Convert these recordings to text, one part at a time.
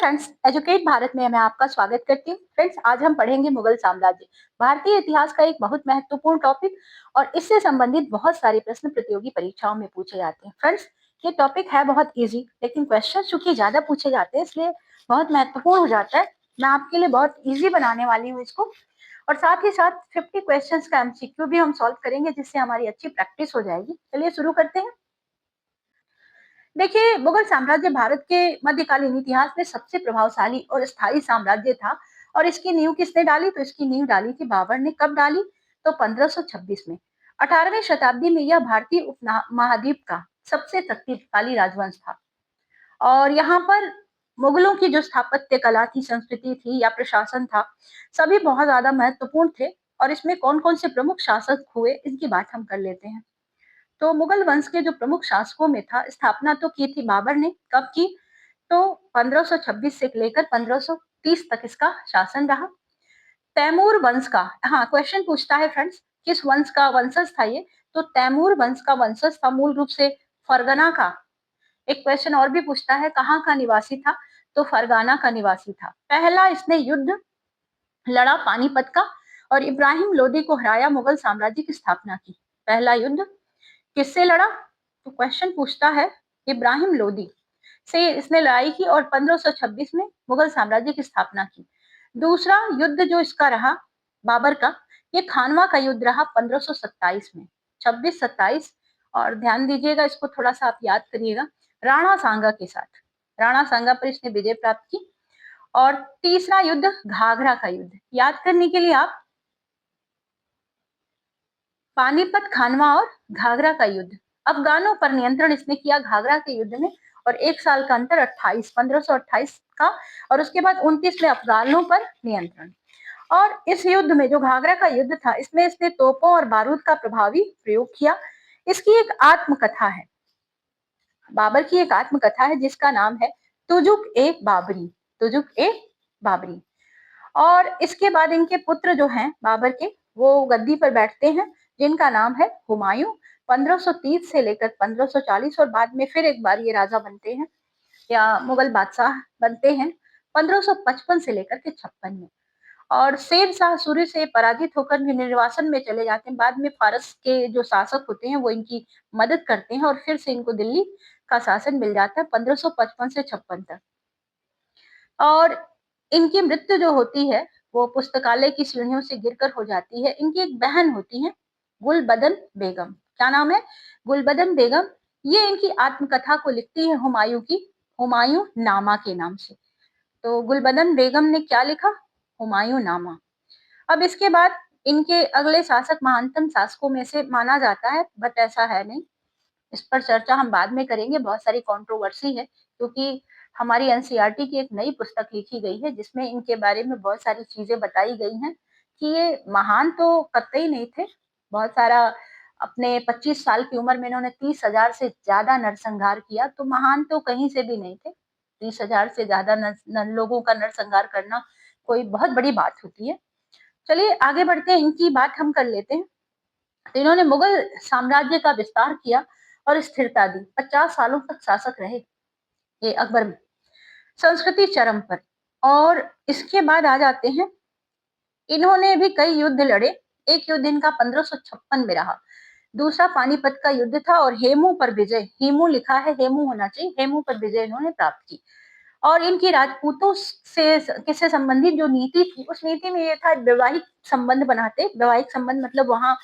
Friends, educate Bharat में मैं आपका स्वागत करती हूँ। फ्रेंड्स, आज हम पढ़ेंगे मुगल साम्राज्य। भारतीय इतिहास का एक बहुत महत्वपूर्ण टॉपिक और इससे संबंधित बहुत सारे प्रश्न प्रतियोगी परीक्षाओं में पूछे जाते हैं। फ्रेंड्स, ये टॉपिक है बहुत इजी, लेकिन क्वेश्चन चूंकि ज्यादा पूछे जाते हैं इसलिए बहुत महत्वपूर्ण हो जाता है। मैं आपके लिए बहुत इजी बनाने वाली हूँ इसको, और साथ ही साथ 50 क्वेश्चन का एमसीक्यू भी हम सॉल्व करेंगे, जिससे हमारी अच्छी प्रैक्टिस हो जाएगी। चलिए शुरू करते हैं। देखिए, मुगल साम्राज्य भारत के मध्यकालीन इतिहास में सबसे प्रभावशाली और स्थायी साम्राज्य था। और इसकी नींव किसने डाली? तो इसकी नींव डाली थी बाबर ने। कब डाली? तो 1526 में। 18वीं शताब्दी में यह भारतीय उपमहाद्वीप का सबसे शक्तिशाली राजवंश था। और यहाँ पर मुगलों की जो स्थापत्य कला थी, संस्कृति थी या प्रशासन था, सभी बहुत ज्यादा महत्वपूर्ण थे। और इसमें कौन कौन से प्रमुख शासक हुए, इसकी बात हम कर लेते हैं। तो मुगल वंश के जो प्रमुख शासकों में था, स्थापना तो की थी बाबर ने। कब की? तो 1526 से लेकर 1530 तक इसका शासन रहा। तैमूर वंश का, हाँ, क्वेश्चन पूछता है फ्रेंड्स, किस वंश का वंशज था ये? तो तैमूर वंश का वंशज था, मूल रूप से फरगना का। एक क्वेश्चन और भी पूछता है, कहाँ का निवासी था? तो फरगाना का निवासी था। पहला इसने युद्ध लड़ा पानीपत का, और इब्राहिम लोदी को हराया मुगल साम्राज्य की स्थापना की। पहला युद्ध किससे लड़ा? तो क्वेश्चन पूछता है, इब्राहिम लोदी से इसने लड़ाई की और 1526 में मुगल साम्राज्य की स्थापना की। दूसरा युद्ध जो इसका रहा बाबर का, ये खानवा का युद्ध रहा 1527 में। 26-27, और ध्यान दीजिएगा, इसको थोड़ा सा आप याद करिएगा, राणा सांगा के साथ। राणा सांगा पर इसने विजय प्राप्त की। और तीसरा युद्ध घाघरा का युद्ध, याद करने के लिए आप पानीपत, खानवा और घाघरा का युद्ध। अफगानों पर नियंत्रण इसने किया घाघरा के युद्ध में, और एक साल का अंतर 1528 का, और उसके बाद 29 में अफगानों पर नियंत्रण। और इस युद्ध में, जो घाघरा का युद्ध था, इसमें इसने तोपों और बारूद का प्रभावी प्रयोग किया। इसकी एक आत्मकथा है, बाबर की एक आत्मकथा है, जिसका नाम है तुजुक ए बाबरी। तुजुक ए बाबरी। और इसके बाद इनके पुत्र जो हैं बाबर के, वो गद्दी पर बैठते हैं, जिनका नाम है हुमायूं। 1530 से लेकर 1540, और बाद में फिर एक बार ये राजा बनते हैं या मुगल बादशाह बनते हैं 1555 से लेकर के 56 में। और शेर शाह सूरी से पराजित होकर निर्वासन में चले जाते हैं। बाद में फारस के जो शासक होते हैं वो इनकी मदद करते हैं, और फिर से इनको दिल्ली का शासन मिल जाता है 1555 से 56 तक। और इनकी मृत्यु जो होती है वो पुस्तकालय की सीढ़ियों से गिरकर हो जाती है। इनकी एक बहन होती है, गुलबदन बेगम। क्या नाम है? गुलबदन बेगम। ये इनकी आत्मकथा को लिखती है हुमायूं की, हुमायूं नामा के नाम से। तो गुलबदन बेगम ने क्या लिखा? हुमायूं नामा। अब इसके बाद इनके अगले शासक महानतम शासकों में से माना जाता है, बट ऐसा है नहीं। इस पर चर्चा हम बाद में करेंगे, बहुत सारी कंट्रोवर्सी है, क्योंकि हमारी एनसीईआरटी की एक नई पुस्तक लिखी गई है, जिसमें इनके बारे में बहुत सारी चीजें बताई गई हैं कि ये महान तो कतई नहीं थे। बहुत सारा, अपने 25 साल की उम्र में इन्होंने 30,000 से ज्यादा नरसंहार किया, तो महान तो कहीं से भी नहीं थे। 30,000 से ज्यादा लोगों का नरसंहार करना कोई बहुत बड़ी बात होती है। चलिए आगे बढ़ते हैं, इनकी बात हम कर लेते हैं। तो इन्होंने मुगल साम्राज्य का विस्तार किया और स्थिरता दी। 50 सालों तक शासक रहे ये अकबर में। संस्कृति चरम पर। और इसके बाद आ जाते हैं, इन्होंने भी कई युद्ध लड़े। एक युद्ध इनका 1556 में रहा। दूसरा पानीपत का युद्ध था, और हेमू पर विजय, हेमू लिखा है, हेमू होना चाहिए, हेमू पर विजय इन्होंने प्राप्त की। और इनकी राजपूतों से संबंधित जो नीति थी, उस नीति में ये था, वैवाहिक संबंध बनाते। वैवाहिक संबंध मतलब वहां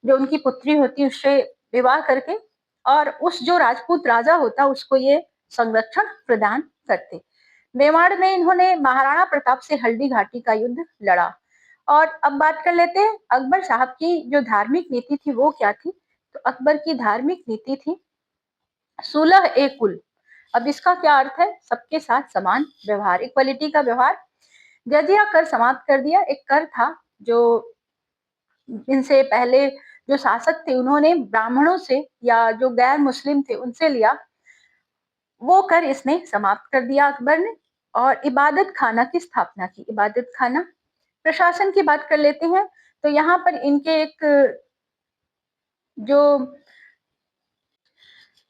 जो उनकी पुत्री होती उससे विवाह करके, और उस जो राजपूत राजा होता उसको ये संरक्षण प्रदान करते। मेवाड़ में इन्होंने महाराणा प्रताप से हल्दी घाटी का युद्ध लड़ा। और अब बात कर लेते हैं अकबर साहब की जो धार्मिक नीति थी वो क्या थी। तो अकबर की धार्मिक नीति थी सुलह ए कुल। अब इसका क्या अर्थ है? सबके साथ समान व्यवहार, इक्वलिटी का व्यवहार। जजिया कर समाप्त कर दिया। एक कर था जो इनसे पहले जो शासक थे उन्होंने ब्राह्मणों से या जो गैर मुस्लिम थे उनसे लिया, वो कर इसने समाप्त कर दिया अकबर ने। और इबादत खाना की स्थापना की। इबादत खाना। प्रशासन की बात कर लेते हैं। तो यहाँ पर इनके एक जो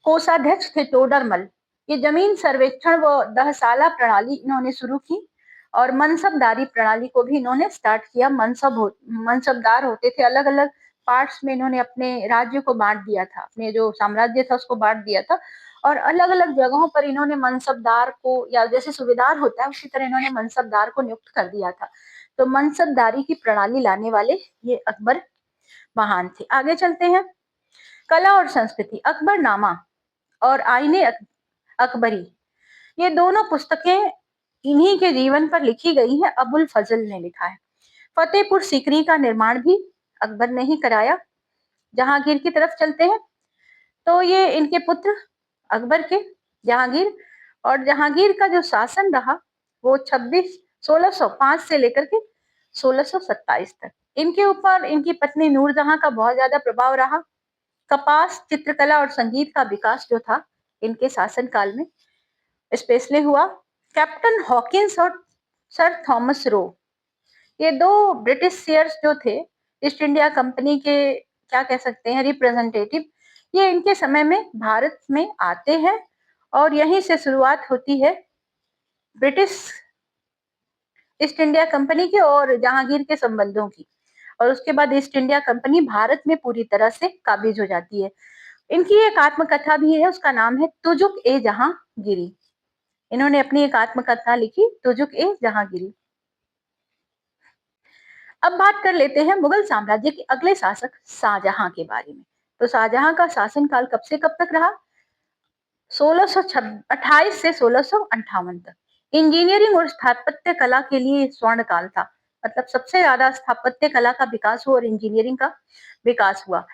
कोषाध्यक्ष थे, टोडरमल। ये जमीन सर्वेक्षण व दहसाला प्रणाली इन्होंने शुरू की और मनसबदारी प्रणाली को भी इन्होंने स्टार्ट किया। मनसबदार होते थे, अलग अलग पार्ट्स में इन्होंने अपने राज्य को बांट दिया था, अपने जो साम्राज्य था उसको बांट दिया था और अलग अलग जगहों पर इन्होंने मनसबदार को, या जैसे सूबेदार होता है उसी तरह इन्होंने मनसबदार को नियुक्त कर दिया था। तो मनसबदारी की प्रणाली लाने वाले ये अकबर महान थे। आगे चलते हैं। कला और संस्कृति, अकबरनामा और आईने अकबरी, ये दोनों पुस्तकें इन्हीं के जीवन पर लिखी गई है। अबुल फजल ने लिखा है। फतेहपुर सीकरी का निर्माण भी अकबर ने ही कराया। जहांगीर की तरफ चलते हैं तो ये इनके पुत्र अकबर के जहांगीर, और जहांगीर का जो शासन रहा वो 1605 से लेकर के 1627 तक। इनके ऊपर इनकी पत्नी नूरजहां का बहुत ज्यादा प्रभाव रहा। कपास, चित्रकला और संगीत का विकास जो था इनके शासनकाल में स्पेशली हुआ। कैप्टन हॉकिंस और सर थॉमस रो, ये दो ब्रिटिश सीयर्स जो थे, ईस्ट इंडिया कंपनी के क्या कह सकते हैं रिप्रेजेंटेटिव, ये इनके समय में भारत में आते हैं और यहीं से शुरुआत होती है ब्रिटिश ईस्ट इंडिया कंपनी की और जहांगीर के संबंधों की। और उसके बाद ईस्ट इंडिया कंपनी भारत में पूरी तरह से काबिज हो जाती है। इनकी एक आत्मकथा भी है, उसका नाम है तुजुक ए जहांगीरी। इन्होंने अपनी एक आत्मकथा लिखी, तुजुक ए जहांगीरी। अब बात कर लेते हैं मुगल साम्राज्य के अगले शासक शाहजहां के बारे में। तो शाहजहां का शासनकाल कब से कब तक रहा? 1628 से 1658 तक। इंजीनियरिंग और स्थापत्य कला के लिए स्वर्ण काल था, मतलब सबसे ज्यादा स्थापत्य कला का विकास हुआ और इंजीनियरिंग का विकास हुआ।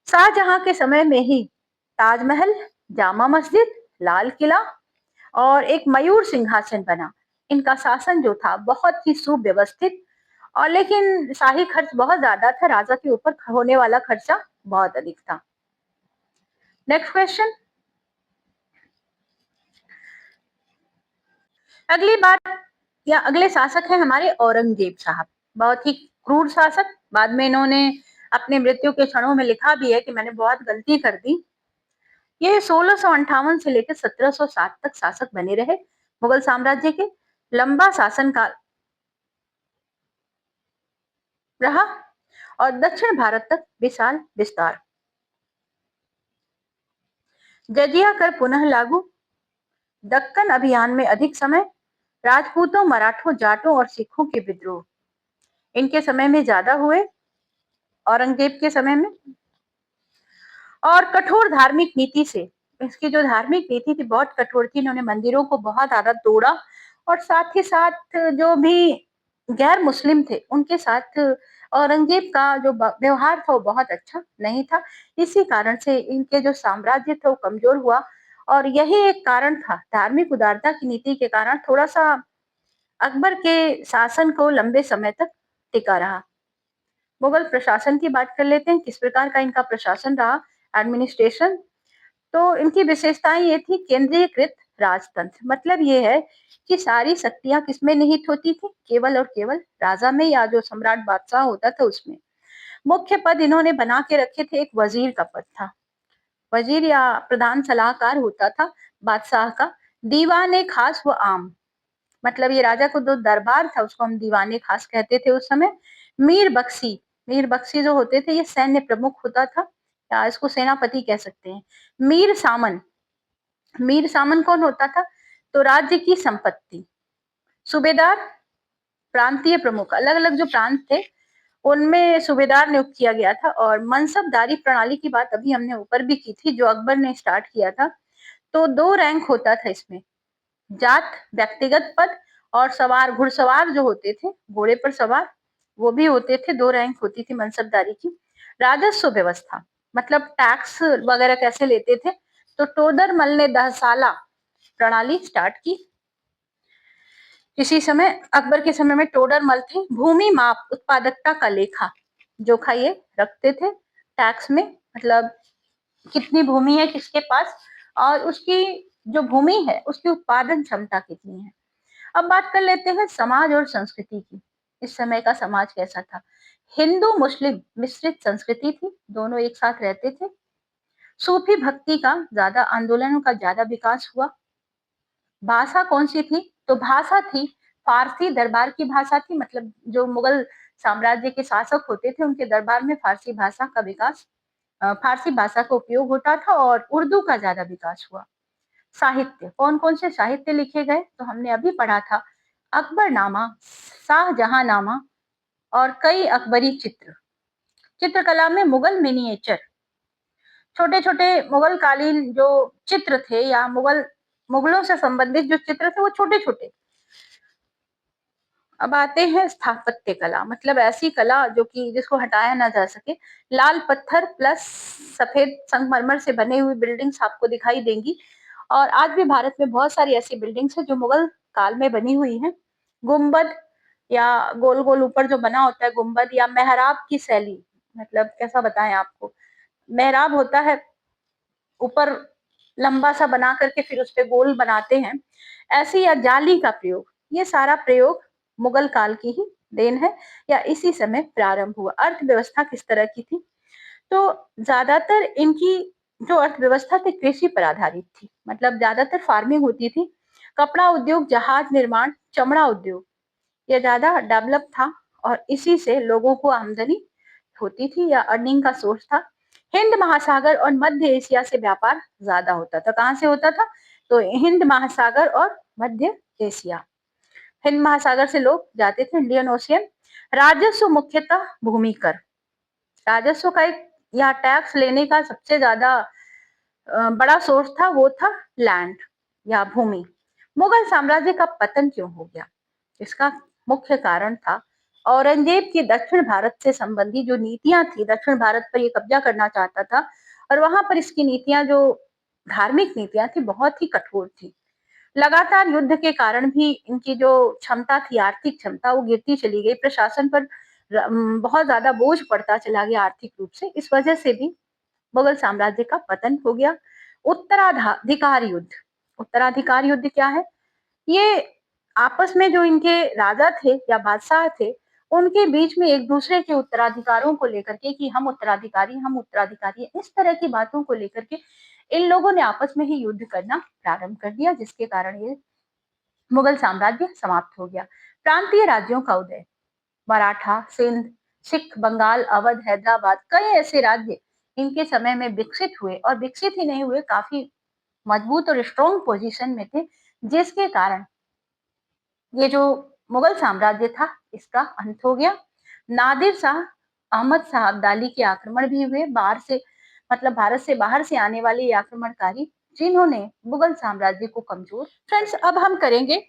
शाहजहां के समय में ही ताजमहल, जामा मस्जिद, लाल किला और एक मयूर सिंहासन बना। इनका शासन जो था बहुत ही सुव्यवस्थित, और लेकिन शाही खर्च बहुत ज्यादा था, राजा के ऊपर होने वाला खर्चा बहुत अधिक था। Next question. अगली बात या अगले शासक हैं हमारे औरंगजेब साहब। बहुत ही क्रूर शासक। बाद में इन्होंने अपने मृत्यु के क्षणों में लिखा भी है कि मैंने बहुत गलती कर दी। ये 1658 से लेकर 1707 तक शासक बने रहे मुगल साम्राज्य के। लंबा शासनकाल रहा और दक्षिण भारत तक विशाल विस्तार। जजिया कर पुनः लागू, दक्कन अभियान में अधिक समय, राजपूतों, मराठों, जाटों और सिखों के विद्रोह इनके समय में ज्यादा हुए, औरंगजेब के समय में। और कठोर धार्मिक नीति से, इसकी जो धार्मिक नीति थी बहुत कठोर थी। इन्होंने मंदिरों को बहुत ज्यादा तोड़ा और साथ ही साथ जो भी गैर मुस्लिम थे उनके साथ औरंगजेब का जो व्यवहार था वो बहुत अच्छा नहीं था। इसी कारण से इनके जो साम्राज्य था वो कमजोर हुआ और यही एक कारण था, धार्मिक उदारता की नीति के कारण थोड़ा सा अकबर के शासन को लंबे समय तक टिका रहा। मुगल प्रशासन की बात कर लेते हैं, किस प्रकार का इनका प्रशासन रहा, एडमिनिस्ट्रेशन। तो इनकी विशेषताएं ये थी, केंद्रीयकृत राजतंत्र, मतलब ये है कि सारी शक्तियां किसमें निहित होती थी, केवल और केवल राजा में या जो सम्राट बादशाह होता था उसमें। मुख्य पद इन्होंने बना के रखे थे, एक वजीर का पद था, वजीर या प्रधान सलाहकार होता था बादशाह का। दीवाने खास व आम, मतलब ये राजा को जो दरबार था उसको हम दीवाने खास कहते थे उस समय। मीर बख्शी, मीर बख्शी जो होते थे ये सैन्य प्रमुख होता था, या इसको सेनापति कह सकते हैं। मीर सामन, मीर सामन कौन होता था? तो राज्य की संपत्ति। सूबेदार, प्रांतीय प्रमुख, अलग अलग जो प्रांत थे उनमें सूबेदार नियुक्त किया गया था। और मनसबदारी प्रणाली की बात अभी हमने ऊपर भी की थी, जो अकबर ने स्टार्ट किया था। तो दो रैंक होता था इसमें, जात, व्यक्तिगत पद, और सवार, घुड़सवार जो होते थे, घोड़े पर सवार, वो भी होते थे। दो रैंक होती थी मनसबदारी की। राजस्व व्यवस्था, मतलब टैक्स वगैरह कैसे लेते थे, तो टोडरमल ने दहसाला प्रणाली स्टार्ट की। इसी समय अकबर के समय में टोडरमल थे। भूमि माप, उत्पादकता का लेखा जोखा ये रखते थे टैक्स में, मतलब कितनी भूमि है किसके पास और उसकी जो भूमि है उसकी उत्पादन क्षमता कितनी है। अब बात कर लेते हैं समाज और संस्कृति की। इस समय का समाज कैसा था? हिंदू मुस्लिम मिश्रित संस्कृति थी, दोनों एक साथ रहते थे। सूफी भक्ति का ज्यादा, आंदोलनों का ज्यादा विकास हुआ। भाषा कौन सी थी? तो भाषा थी फारसी, दरबार की भाषा थी, मतलब जो मुगल साम्राज्य के शासक होते थे उनके दरबार में फारसी भाषा का विकास, फारसी भाषा का उपयोग होता था और उर्दू का ज्यादा विकास हुआ। साहित्य, कौन कौन से साहित्य लिखे गए? तो हमने अभी पढ़ा था अकबरनामा, शाहजहांनामा और कई अकबरी चित्र। चित्रकला में मुगल मिनिएचर, छोटे छोटे मुगल कालीन जो चित्र थे या मुगलों से संबंधित जो चित्र थे वो छोटे छोटे। अब आते हैं स्थापत्य कला, मतलब ऐसी कला जो कि जिसको हटाया ना जा सके। लाल पत्थर प्लस सफेद संगमरमर से बने हुई बिल्डिंग्स आपको दिखाई देंगी और आज भी भारत में बहुत सारी ऐसी बिल्डिंग्स हैं जो मुगल काल में बनी हुई हैं। गुंबद या गोल गोल ऊपर जो बना होता है गुंबद, या मेहराब की शैली, मतलब कैसा बताएं आपको, मेहराब होता है ऊपर लंबा सा बना करके फिर उस पे गोल बनाते हैं, ऐसे, या जाली का प्रयोग, ये सारा प्रयोग मुगल काल की ही देन है या इसी समय प्रारंभ हुआ। अर्थव्यवस्था किस तरह की थी? तो ज्यादातर इनकी जो अर्थव्यवस्था थी कृषि पर आधारित थी, मतलब ज्यादातर फार्मिंग होती थी। कपड़ा उद्योग, जहाज निर्माण, चमड़ा उद्योग ये ज्यादा डेवलप था और इसी से लोगों को आमदनी होती थी या अर्निंग का सोर्स था। हिंद महासागर और मध्य एशिया से व्यापार ज्यादा होता था। कहाँ से होता था? तो हिंद महासागर और मध्य एशिया। हिंद महासागर से लोग जाते थे, इंडियन ओशियन। राजस्व मुख्यतः भूमि कर, राजस्व का एक या टैक्स लेने का सबसे ज्यादा बड़ा सोर्स था, वो था लैंड या भूमि। मुगल साम्राज्य का पतन क्यों हो गया? इसका मुख्य कारण था औरंगजेब की दक्षिण भारत से संबंधी जो नीतियां थी, दक्षिण भारत पर ये कब्जा करना चाहता था और वहां पर इसकी नीतियां जो धार्मिक नीतियां थी बहुत ही कठोर थी। लगातार युद्ध के कारण भी इनकी जो क्षमता थी, आर्थिक क्षमता, वो गिरती चली गई। प्रशासन पर बहुत ज्यादा बोझ पड़ता चला गया आर्थिक रूप से। इस वजह से भी मुगल साम्राज्य का पतन हो गया। उत्तराधिकार युद्ध, उत्तराधिकार युद्ध क्या है? ये आपस में जो इनके राजा थे या बादशाह थे उनके बीच में एक दूसरे के उत्तराधिकारों को लेकर के कि हम उत्तराधिकारी इस तरह की बातों को लेकर के इन लोगों ने आपस में ही युद्ध करना प्रारंभ कर दिया, जिसके कारण ये मुगल साम्राज्य समाप्त हो गया। प्रांतीय राज्यों का उदय, मराठा, सिंध, सिख, बंगाल, अवध, हैदराबाद, कई ऐसे राज्य इनके समय में विकसित हुए और विकसित ही नहीं हुए, काफी मजबूत और स्ट्रॉन्ग पोजीशन में थे, जिसके कारण ये जो मुगल साम्राज्य था इसका अंत हो गया। नादिर शाह, अहमद शाह अब्दाली के आक्रमण भी हुए बाहर से, मतलब भारत से बाहर से आने वाले ये आक्रमणकारी जिन्होंने मुगल साम्राज्य को कमजोर। फ्रेंड्स, अब हम करेंगे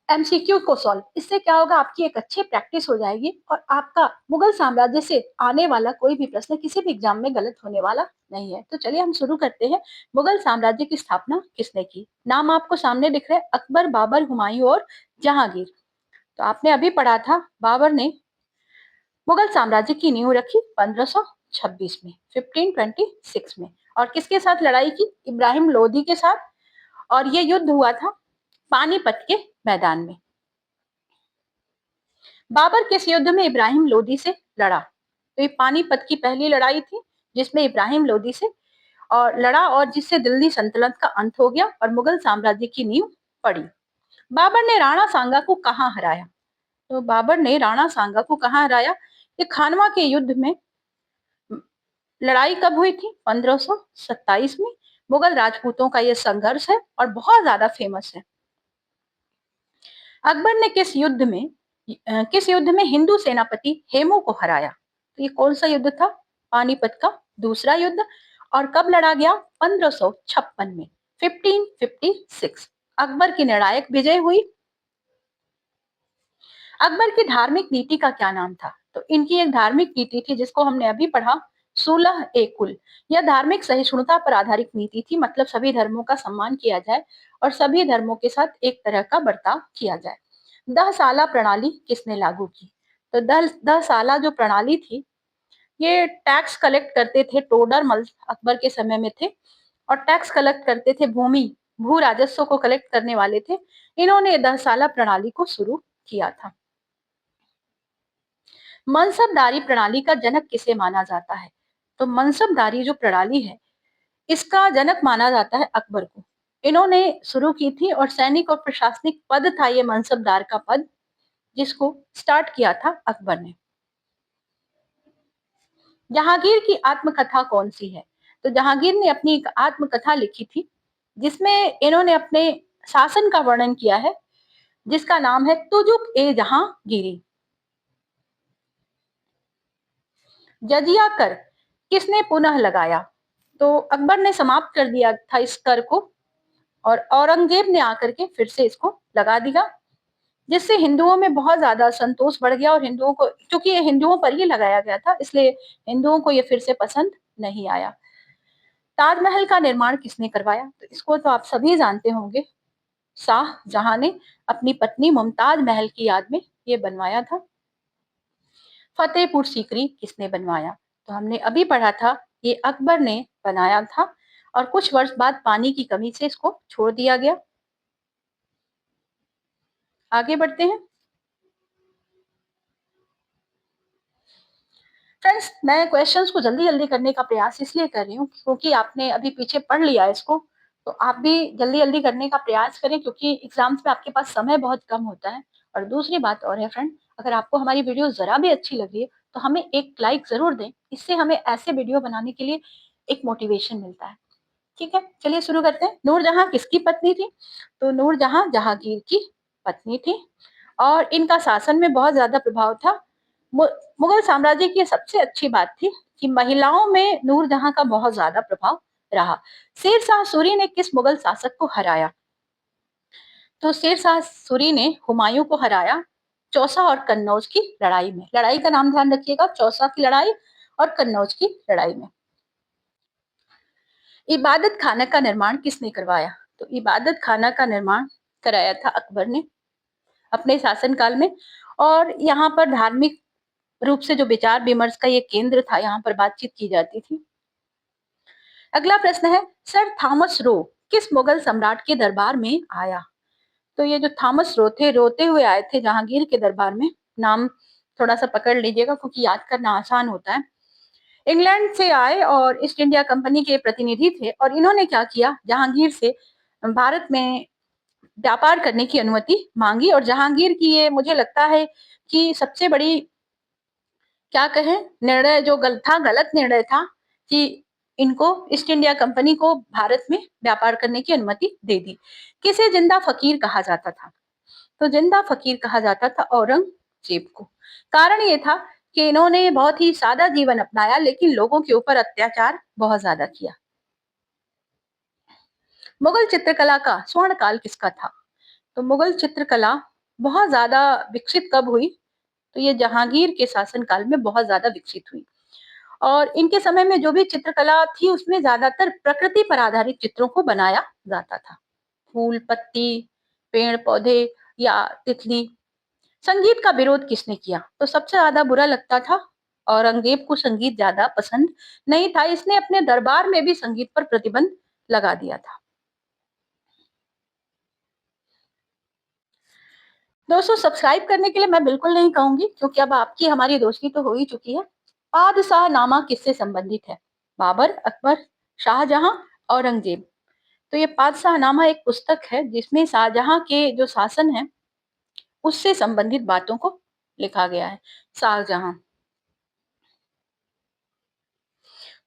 एमसीक्यू को सॉल्व। इससे क्या होगा, आपकी एक अच्छी प्रैक्टिस हो जाएगी और आपका मुगल साम्राज्य से आने वाला कोई भी प्रश्न किसी भी एग्जाम में गलत होने वाला नहीं है। तो चलिए हम शुरू करते हैं। मुगल साम्राज्य की स्थापना किसने की? नाम आपको सामने दिख रहे हैं, अकबर, बाबर, हुमायूं और जहांगीर। तो आपने अभी पढ़ा था बाबर ने मुगल साम्राज्य की नींव रखी 1526 में, 1526 में। और किसके साथ लड़ाई की? इब्राहिम लोदी के साथ। और ये युद्ध हुआ था पानीपत के मैदान में। बाबर किस युद्ध में इब्राहिम लोदी से लड़ा? तो ये पानीपत की पहली लड़ाई थी जिसमें इब्राहिम लोदी से और लड़ा और जिससे दिल्ली सल्तनत का अंत हो गया और मुगल साम्राज्य की नींव पड़ी। बाबर ने राणा सांगा को कहाँ हराया? तो बाबर ने राणा सांगा को कहाँ हराया? ये खानवा के युद्ध में लड़ाई कब हुई थी? 1527 में। मुगल राजपूतों का यह संघर्ष है और बहुत ज्यादा फेमस है। अकबर ने किस युद्ध में हिंदू सेनापति हेमू को हराया? तो ये कौन सा युद्ध था? पानीपत का दूसरा युद्ध। और कब लड़ा गया? 1556 में, 1556। अकबर की निर्णायक विजय हुई। अकबर की धार्मिक नीति का क्या नाम था? तो इनकी एक धार्मिक नीति थी जिसको हमने अभी पढ़ा, सुलह ए कुल। यह धार्मिक सहिष्णुता पर आधारित नीति थी, मतलब सभी धर्मों का सम्मान किया जाए और सभी धर्मों के साथ एक तरह का बर्ताव किया जाए। 10 साला प्रणाली किसने लागू की? तो 10 साला जो प्रणाली थी, ये टैक्स कलेक्ट करते थे, टोडर मल अकबर के समय में थे और टैक्स कलेक्ट करते थे, भू राजस्व को कलेक्ट करने वाले थे। इन्होंने 10 साला प्रणाली को शुरू किया था। मनसबदारी प्रणाली का जनक किसे माना जाता है? तो मनसबदारी जो प्रणाली है इसका जनक माना जाता है अकबर को। इन्होंने शुरू की थी और सैनिक और प्रशासनिक पद था ये मनसबदार का पद, जिसको स्टार्ट किया था अकबर ने। जहांगीर की आत्मकथा कौन सी है? तो जहांगीर ने अपनी एक आत्मकथा लिखी थी, जिसमें इन्होंने अपने शासन का वर्णन किया है, जिसका नाम है तुजुक ए जहांगीरी। जजिया कर किसने पुनः लगाया? तो अकबर ने समाप्त कर दिया था इस कर को, और औरंगजेब ने आकर के फिर से इसको लगा दिया, जिससे हिंदुओं में बहुत ज्यादा संतोष बढ़ गया, और हिंदुओं को, क्योंकि ये हिंदुओं पर ही लगाया गया था, इसलिए हिंदुओं को ये फिर से पसंद नहीं आया। ताजमहल का निर्माण किसने करवाया? तो इसको तो आप सभी जानते होंगे, शाहजहां ने अपनी पत्नी मुमताज महल की याद में ये बनवाया था। फतेहपुर सीकरी किसने बनवाया? तो हमने अभी पढ़ा था, ये अकबर ने बनाया था, और कुछ वर्ष बाद पानी की कमी से इसको छोड़ दिया गया। आगे बढ़ते हैं। फ्रेंड्स, मैं क्वेश्चंस को जल्दी जल्दी करने का प्रयास इसलिए कर रही हूँ क्योंकि आपने अभी पीछे पढ़ लिया है इसको, तो आप भी जल्दी जल्दी करने का प्रयास करें, क्योंकि एग्जाम्स में आपके पास समय बहुत कम होता है। और दूसरी बात और है फ्रेंड, अगर आपको हमारी वीडियो जरा भी अच्छी लग रही है तो हमें एक लाइक जरूर दें, इससे हमें ऐसे वीडियो बनाने के लिए एक मोटिवेशन मिलता है। ठीक है, चलिए शुरू करते हैं। नूरजहां किसकी पत्नी थी? तो नूरजहां जहांगीर की पत्नी थी, और इनका शासन में बहुत ज्यादा प्रभाव था। मुगल साम्राज्य की सबसे अच्छी बात थी कि महिलाओं में नूरजहां का बहुत ज्यादा प्रभाव रहा। शेर शाह सूरी ने किस मुगल शासक को हराया? तो शेर शाह सूरी ने हुमायूं को हराया चौसा और कन्नौज की लड़ाई में। लड़ाई का नाम ध्यान रखिएगा, चौसा की लड़ाई और कन्नौज की लड़ाई में। इबादत खाना का निर्माण किसने करवाया? तो इबादत खाना का निर्माण कराया था अकबर ने अपने शासनकाल में, और यहाँ पर धार्मिक रूप से जो विचार विमर्श का ये केंद्र था, यहाँ पर बातचीत की जाती थी। अगला प्रश्न है, सर थॉमस रो किस मुगल सम्राट के दरबार में आया? तो ये जो थॉमस रो थे, रोते हुए आए थे जहांगीर के दरबार में। नाम थोड़ा सा पकड़ लीजिएगा क्योंकि याद करना आसान होता है। इंग्लैंड से आए और ईस्ट इंडिया कंपनी के प्रतिनिधि थे, और इन्होंने क्या किया, जहांगीर से भारत में व्यापार करने की अनुमति मांगी। और जहांगीर की ये, मुझे लगता है कि सबसे बड़ी, क्या कहें, निर्णय जो गलत निर्णय था कि इनको, ईस्ट इंडिया कंपनी को भारत में व्यापार करने की अनुमति दे दी। किसे जिंदा फकीर कहा जाता था? तो जिंदा फकीर कहा जाता था औरंगजेब को। कारण ये था कि इन्होंने बहुत ही सादा जीवन अपनाया, लेकिन लोगों के ऊपर अत्याचार बहुत ज्यादा किया। मुगल चित्रकला का स्वर्ण काल किसका था? तो मुगल चित्रकला बहुत ज्यादा विकसित कब हुई? तो ये जहांगीर के शासनकाल में बहुत ज्यादा विकसित हुई, और इनके समय में जो भी चित्रकला थी उसमें ज्यादातर प्रकृति पर आधारित चित्रों को बनाया जाता था। फूल, पत्ती, पेड़ पौधे या तितली। संगीत का विरोध किसने किया? तो सबसे ज्यादा बुरा लगता था, औरंगजेब को संगीत ज्यादा पसंद नहीं था, इसने अपने दरबार में भी संगीत पर प्रतिबंध लगा दिया था। दोस्तों, सब्सक्राइब करने के लिए मैं बिल्कुल नहीं कहूंगी, क्योंकि अब आपकी हमारी दोस्ती तो हो ही चुकी है। बादशाह नामा किससे संबंधित है? बाबर, अकबर, शाहजहां, औरंगजेब। तो ये बादशाह नामा एक पुस्तक है जिसमें शाहजहां के जो शासन है उससे संबंधित बातों को लिखा गया है। शाहजहां।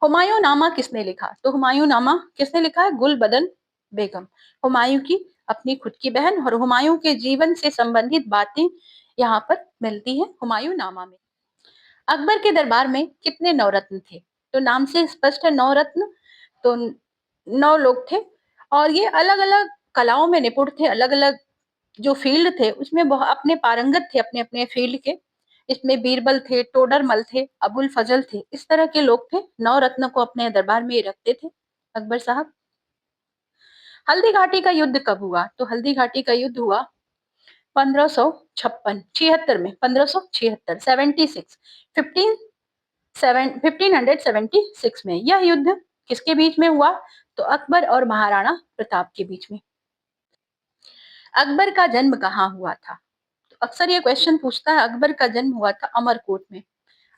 हुमायूं नामा किसने लिखा? तो हुमायूं नामा किसने लिखा है? गुलबदन बेगम। हुमायूं की अपनी खुद की बहन, और हुमायूं के जीवन से संबंधित बातें यहाँ पर मिलती हैं हुमायूं नामा में। अकबर के दरबार में कितने नवरत्न थे? तो नाम से स्पष्ट है, नवरत्न। तो 9 लोग थे, और ये अलग अलग कलाओं में निपुण थे, अलग अलग जो फील्ड थे उसमें बहुत अपने पारंगत थे, अपने अपने फील्ड के। इसमें बीरबल थे, टोडरमल थे, अबुल फजल थे, इस तरह के लोग थे। 9 रत्न को अपने दरबार में रखते थे अकबर साहब। हल्दी घाटी का युद्ध कब हुआ? तो हल्दी घाटी का युद्ध हुआ 1556 छिहत्तर में, 1576, 76, 1576 में। यह युद्ध किसके बीच में हुआ? तो अकबर और महाराणा प्रताप के बीच में। अकबर का जन्म कहाँ हुआ था? तो अक्सर ये क्वेश्चन पूछता है। अकबर का जन्म हुआ था अमरकोट में।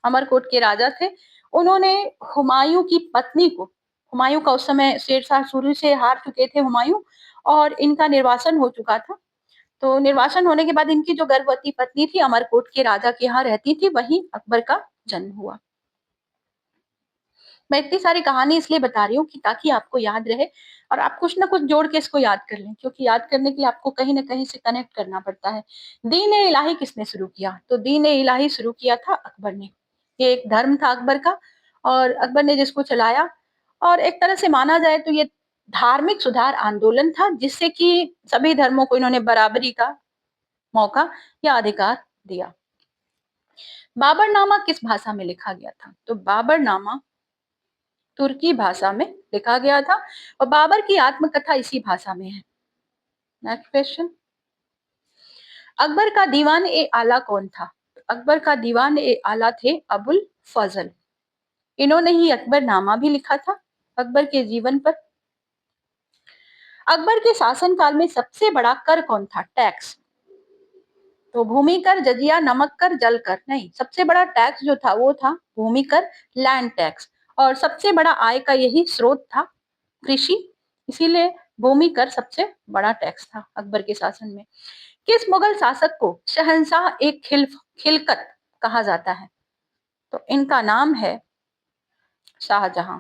अमरकोट के राजा थे, उन्होंने हुमायूं की पत्नी को हुमायूं का उस समय शेरशाह सूरी से हार चुके थे हुमायूं, और इनका निर्वासन हो चुका था। तो निर्वासन होने के बाद इनकी जो गर्भवती पत्नी थी अमरकोट के राजा के यहाँ रहती थी, वहीं अकबर का जन्म हुआ। मैं इतनी सारी कहानी इसलिए बता रही हूँ कि ताकि आपको याद रहे और आप कुछ ना कुछ जोड़ के इसको याद कर लें, क्योंकि याद करने के लिए आपको कहीं ना कहीं से कनेक्ट करना पड़ता है। दीन ए इलाही किसने शुरू किया? तो दीन ए इलाही शुरू किया था अकबर ने। ये एक धर्म था अकबर का, और अकबर ने जिसको चलाया, और एक तरह से माना जाए तो ये धार्मिक सुधार आंदोलन था, जिससे कि सभी धर्मों को इन्होंने बराबरी का मौका या अधिकार दिया। बाबरनामा किस भाषा में लिखा गया था? तो बाबरनामा तुर्की भाषा में लिखा गया था, और बाबर की आत्मकथा इसी भाषा में है। नेक्स्ट क्वेश्चन, अकबर का दीवान ए आला कौन था? अकबर का दीवान ए आला थे अबुल फजल। इन्होंने ही अकबरनामा भी लिखा था अकबर के जीवन पर। अकबर के शासनकाल में सबसे बड़ा कर कौन था? टैक्स। तो भूमि कर, जजिया, नमक कर, जल कर? नहीं, सबसे बड़ा टैक्स जो था वो था भूमि कर, लैंड टैक्स। और सबसे बड़ा आय का यही स्रोत था कृषि, इसीलिए भूमि कर सबसे बड़ा टैक्स था अकबर के शासन में। किस मुगल शासक को शहंशाह एक खिलकत कहा जाता है? तो इनका नाम है शाहजहां।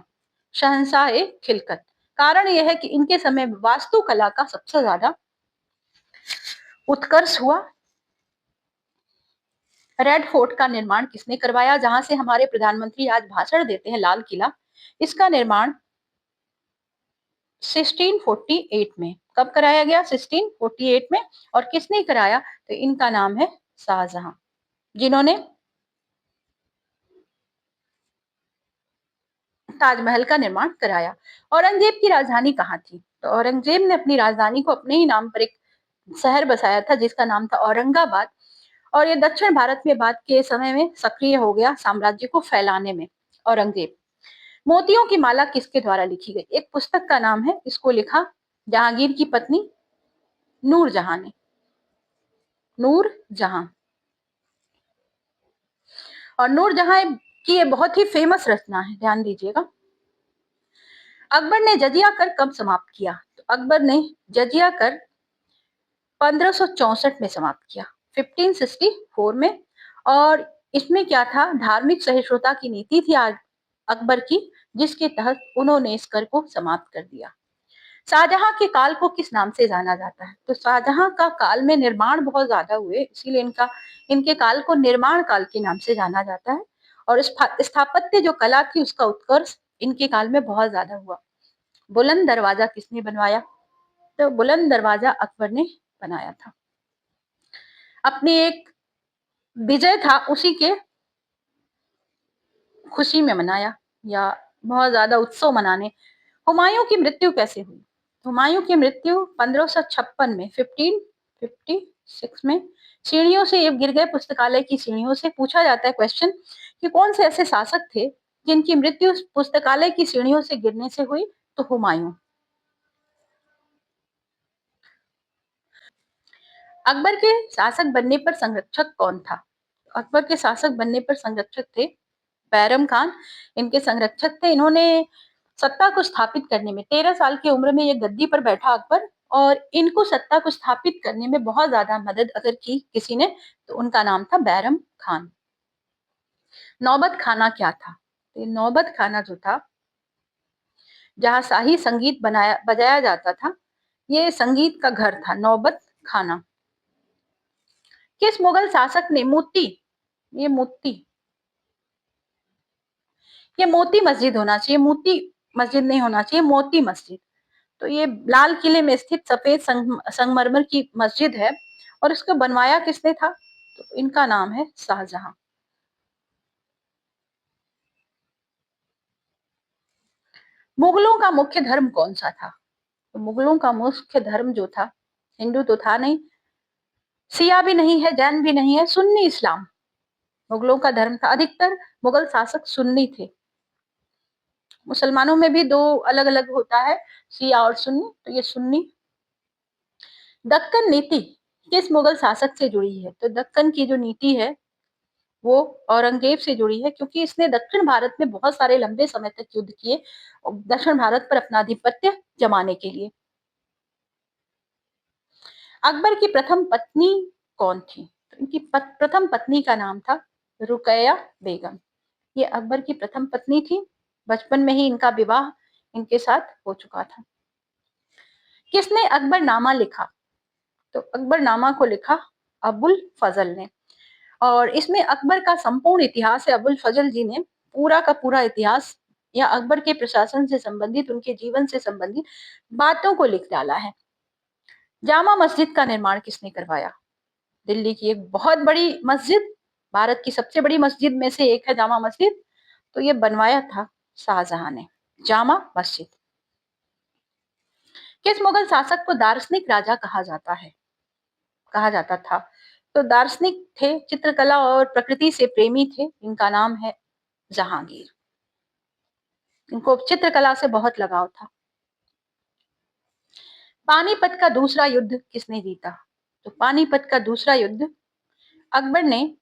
शहंशाह एक खिलकत, कारण यह है कि इनके समय वास्तुकला का सबसे ज्यादा उत्कर्ष हुआ। रेड फोर्ट का निर्माण किसने करवाया, जहां से हमारे प्रधानमंत्री आज भाषण देते हैं, लाल किला? इसका निर्माण 1648 में। कब कराया गया? 1648 में। और किसने कराया? तो इनका नाम है शाहजहां, जिन्होंने ताजमहल का निर्माण कराया। औरंगजेब की राजधानी कहाँ थी? तो औरंगजेब ने अपनी राजधानी को अपने ही नाम पर एक शहर बसाया था, जिसका नाम था औरंगाबाद। और ये दक्षिण भारत में बाद के समय में सक्रिय हो गया साम्राज्य को फैलाने में औरंगजेब। मोतियों की माला किसके द्वारा लिखी गई? एक पुस्तक का नाम है, इसको लिखा जहांगीर की पत्नी नूरजहां ने। नूरजहां। और नूरजहां की ये बहुत ही फेमस रचना है, ध्यान दीजिएगा। अकबर ने जजिया कर कब समाप्त किया? तो अकबर ने जजिया कर 1564 में समाप्त किया, 1564 में। और इसमें क्या था? धार्मिक सहिष्णुता की नीति थी आज अकबर की, जिसके तहत उन्होंने इस कर को समाप्त कर दिया। शाहजहां के काल को किस नाम से जाना जाता है? तो शाहजहां का काल में निर्माण बहुत ज्यादा हुए, इसीलिए इनके काल को निर्माण काल के नाम से जाना जाता है। और स्थापत्य जो कला थी उसका उत्कर्ष इनके काल में बहुत ज्यादा हुआ। बुलंद दरवाजा किसने बनवाया? तो बुलंद दरवाजा अकबर ने बनाया था। अपनी एक विजय था उसी के खुशी में मनाया, या बहुत ज्यादा उत्सव मनाने। हुमायूं की मृत्यु कैसे हुई? हुमायूं की मृत्यु 1556 में, 1556 में सीढ़ियों से ये गिर गए, पुस्तकालय की सीढ़ियों से। पूछा जाता है क्वेश्चन कि कौन से ऐसे शासक थे जिनकी मृत्यु पुस्तकालय की सीढ़ियों से गिरने से हुई? तो हुमायूं। अकबर के शासक बनने पर संरक्षक कौन था? अकबर के शासक बनने पर संरक्षक थे बैरम खान, इनके संरक्षक थे। इन्होंने सत्ता को स्थापित करने में, 13 साल की उम्र में ये गद्दी पर बैठा अकबर, और इनको सत्ता को स्थापित करने में बहुत ज्यादा मदद अगर की किसी ने, तो उनका नाम था बैरम खान। नौबत खाना क्या था? तो नौबत खाना जो था, जहाँ शाही संगीत बजाया जाता था, ये संगीत का घर था नौबत खाना। किस मुगल शासक ने मोती, ये मोती, ये मोती मस्जिद होना चाहिए, मोती मस्जिद नहीं होना चाहिए, मोती मस्जिद। तो ये लाल किले में स्थित सफेद संगमरमर की मस्जिद है, और इसको बनवाया किसने था? तो इनका नाम है शाहजहां। मुगलों का मुख्य धर्म कौन सा था? तो मुगलों का मुख्य धर्म जो था, हिंदू तो था नहीं, सिया भी नहीं है, जैन भी नहीं है, सुन्नी इस्लाम मुगलों का धर्म था। अधिकतर मुगल शासक सुन्नी थे। मुसलमानों में भी दो अलग अलग होता है, शिया और सुन्नी, तो ये सुन्नी। दक्कन नीति किस मुगल शासक से जुड़ी है? तो दक्कन की जो नीति है वो औरंगजेब से जुड़ी है, क्योंकि इसने दक्षिण भारत में बहुत सारे लंबे समय तक युद्ध किए दक्षिण भारत पर अपना आधिपत्य जमाने के लिए। अकबर की प्रथम पत्नी कौन थी? तो इनकी प्रथम पत्नी का नाम था रुकैया बेगम। ये अकबर की प्रथम पत्नी थी। बचपन में ही इनका विवाह इनके साथ हो चुका था। किसने अकबरनामा लिखा? तो अकबरनामा को लिखा अबुल फजल ने। और इसमें अकबर का संपूर्ण इतिहास है। अबुल फजल जी ने पूरा का पूरा इतिहास या अकबर के प्रशासन से संबंधित, उनके जीवन से संबंधित बातों को लिख डाला है। जामा मस्जिद का निर्माण किसने करवाया? दिल्ली की एक बहुत बड़ी मस्जिद, भारत की सबसे बड़ी मस्जिद में से एक है जामा मस्जिद, तो ये बनवाया था शाहजहां ने जामा मस्जिद। किस मुगल शासक को दार्शनिक राजा कहा जाता था? तो दार्शनिक थे, चित्रकला और प्रकृति से प्रेमी थे। इनका नाम है जहांगीर। इनको चित्रकला से बहुत लगाव था। पानीपत का दूसरा युद्ध किसने जीता? तो पानीपत का दूसरा युद्ध अकबर ने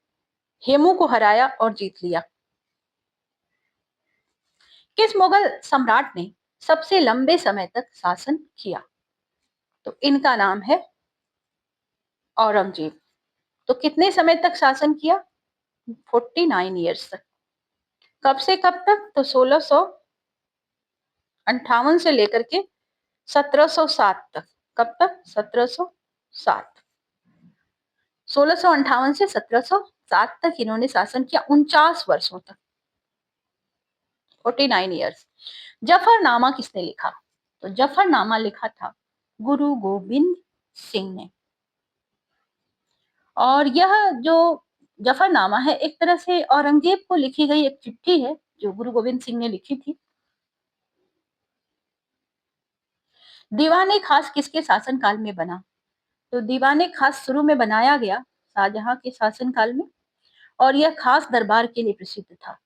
हेमू को हराया और जीत लिया। किस मुगल सम्राट ने सबसे लंबे समय तक शासन किया? तो इनका नाम है औरंगजेब। तो कितने समय तक शासन किया? 49 ईयर्स तक। कब से कब तक? तो 1658 से लेकर के 1707 तक। कब तक? 1707। 1658 से 1707 तक इन्होंने शासन किया, 49 वर्षों तक, 49 ईयर्स। जफरनामा किसने लिखा? तो जफरनामा लिखा था गुरु गोविंद सिंह ने। और यह जो जफरनामा है एक तरह से औरंगजेब को लिखी गई एक चिट्ठी है जो गुरु गोविंद सिंह ने लिखी थी। दीवाने खास किसके शासनकाल में बना? तो दीवाने खास शुरू में बनाया गया शाहजहां के शासनकाल में, और यह खास दरबार के लिए प्रसिद्ध था।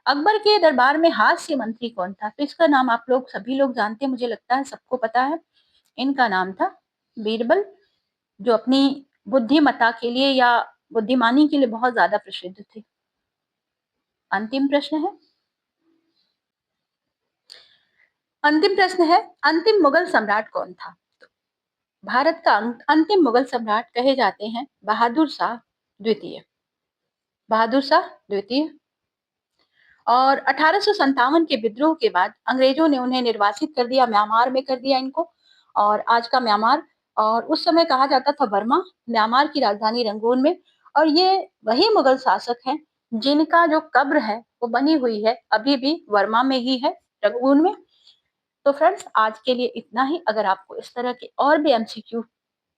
अकबर के दरबार में हास्य मंत्री कौन था? तो इसका नाम आप लोग सभी लोग जानते हैं, मुझे लगता है सबको पता है। इनका नाम था बीरबल, जो अपनी बुद्धिमत्ता के लिए या बुद्धिमानी के लिए बहुत ज्यादा प्रसिद्ध थे। अंतिम प्रश्न है, अंतिम प्रश्न है, अंतिम मुगल सम्राट कौन था? भारत का अंतिम मुगल सम्राट कहे जाते हैं बहादुर शाह द्वितीय। बहादुर शाह द्वितीय। और 1857 के विद्रोह के बाद अंग्रेजों ने उन्हें निर्वासित कर दिया, म्यांमार में कर दिया इनको, और आज का म्यांमार, और उस समय कहा जाता था बर्मा, म्यांमार की राजधानी रंगून में। और ये वही मुगल शासक हैं जिनका जो कब्र है वो बनी हुई है अभी भी वर्मा में ही है, रंगून में। तो फ्रेंड्स आज के लिए इतना ही। अगर आपको इस तरह के और भी एमसीक्यू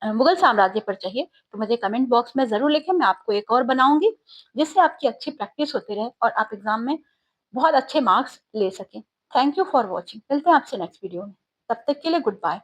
मुगल साम्राज्य पर चाहिए तो मुझे कमेंट बॉक्स में जरूर लिखें, मैं आपको एक और बनाऊंगी जिससे आपकी अच्छी प्रैक्टिस होती रहे और आप एग्जाम में बहुत अच्छे मार्क्स ले सकें। Thank you for watching. मिलते हैं आपसे नेक्स्ट वीडियो में, तब तक के लिए गुड बाय।